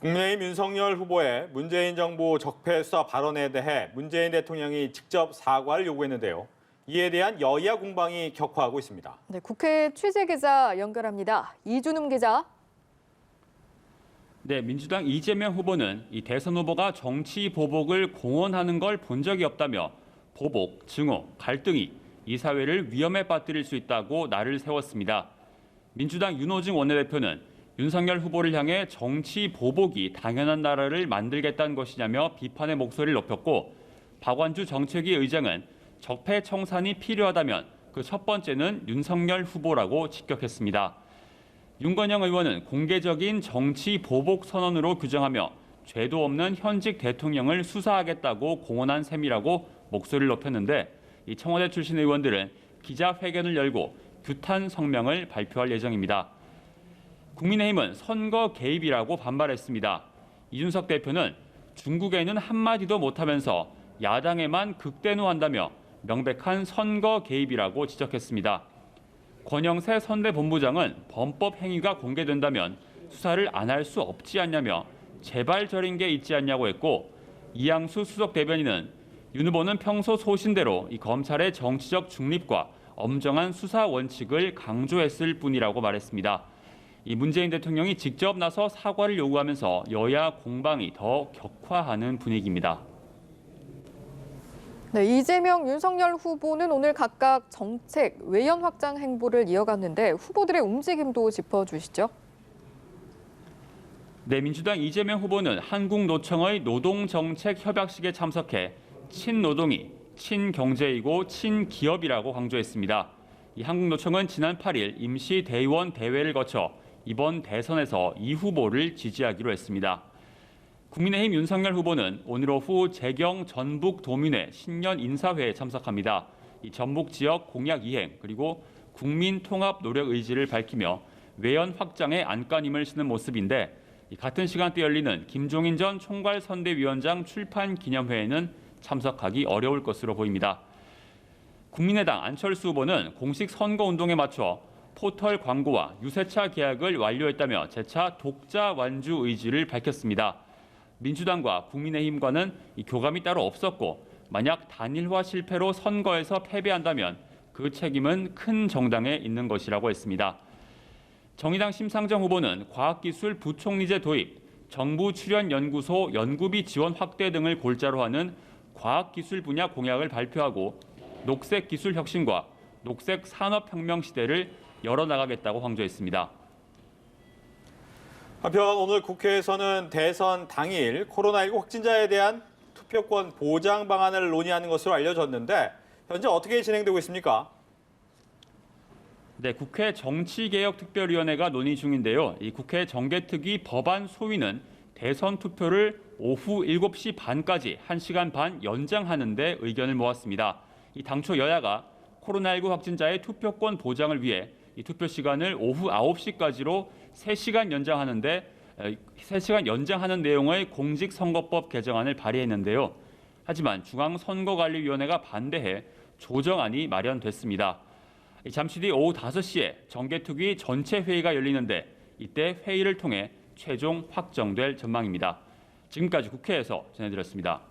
국민의힘 윤석열 후보의 문재인 정부 적폐 수사 발언에 대해 문재인 대통령이 직접 사과를 요구했는데요. 이에 대한 여야 공방이 격화하고 있습니다. 네, 국회 취재기자 연결합니다. 이준음 기자. 네, 민주당 이재명 후보는 이 대선 후보가 정치 보복을 공언하는 걸 본 적이 없다며 보복, 증오, 갈등이 이 사회를 위험에 빠뜨릴 수 있다고 날을 세웠습니다. 민주당 윤호중 원내대표는 윤석열 후보를 향해 정치 보복이 당연한 나라를 만들겠다는 것이냐며 비판의 목소리를 높였고, 박완주 정책위 의장은 적폐 청산이 필요하다면 그 첫 번째는 윤석열 후보라고 직격했습니다. 윤건영 의원은 공개적인 정치 보복 선언으로 규정하며 죄도 없는 현직 대통령을 수사하겠다고 공언한 셈이라고 목소리를 높였는데, 이 청와대 출신 의원들은 기자회견을 열고 규탄 성명을 발표할 예정입니다. 국민의힘은 선거 개입이라고 반발했습니다. 이준석 대표는 중국에는 한마디도 못하면서 야당에만 극대노한다며 명백한 선거 개입이라고 지적했습니다. 권영세 선대본부장은 범법 행위가 공개된다면 수사를 안 할 수 없지 않냐며 제발 저린 게 있지 않냐고 했고, 이양수 수석 대변인은 윤 후보는 평소 소신대로 이 검찰의 정치적 중립과 엄정한 수사 원칙을 강조했을 뿐이라고 말했습니다. 이 문재인 대통령이 직접 나서 사과를 요구하면서 여야 공방이 더 격화하는 분위기입니다. 네, 이재명, 윤석열 후보는 오늘 각각 정책, 외연 확장 행보를 이어갔는데 후보들의 움직임도 짚어주시죠. 네, 민주당 이재명 후보는 한국노총의 노동정책 협약식에 참석해 친노동이 친경제이고 친기업이라고 강조했습니다. 이 한국노총은 지난 8일 임시 대의원 대회를 거쳐 이번 대선에서 이 후보를 지지하기로 했습니다. 국민의힘 윤석열 후보는 오늘 오후 재경 전북도민회 신년 인사회에 참석합니다. 이 전북 지역 공약 이행 그리고 국민 통합 노력 의지를 밝히며 외연 확장에 안간힘을 쓰는 모습인데, 같은 시간대 열리는 김종인 전 총괄선대위원장 출판 기념회에는 참석하기 어려울 것으로 보입니다. 국민의당 안철수 후보는 공식 선거운동에 맞춰 포털 광고와 유세차 계약을 완료했다며 재차 독자 완주 의지를 밝혔습니다. 민주당과 국민의힘과는 교감이 따로 없었고, 만약 단일화 실패로 선거에서 패배한다면 그 책임은 큰 정당에 있는 것이라고 했습니다. 정의당 심상정 후보는 과학기술 부총리제 도입, 정부 출연 연구소 연구비 지원 확대 등을 골자로 하는 과학기술 분야 공약을 발표하고 녹색 기술 혁신과 녹색 산업혁명 시대를 열어나가겠다고 강조했습니다. 한편 오늘 국회에서는 대선 당일 코로나19 확진자에 대한 투표권 보장 방안을 논의하는 것으로 알려졌는데 현재 어떻게 진행되고 있습니까? 네, 국회 정치개혁특별위원회가 논의 중인데요. 이 국회 정개특위 법안 소위는 대선 투표를 오후 7시 반까지 1시간 반 연장하는 데 의견을 모았습니다. 이 당초 여야가 코로나19 확진자의 투표권 보장을 위해 이 투표 시간을 오후 9시까지로 3시간 연장하는 내용의 공직선거법 개정안을 발의했는데요. 하지만 중앙선거관리위원회가 반대해 조정안이 마련됐습니다. 잠시 뒤 오후 5시에 정개특위 전체 회의가 열리는데 이때 회의를 통해 최종 확정될 전망입니다. 지금까지 국회에서 전해드렸습니다.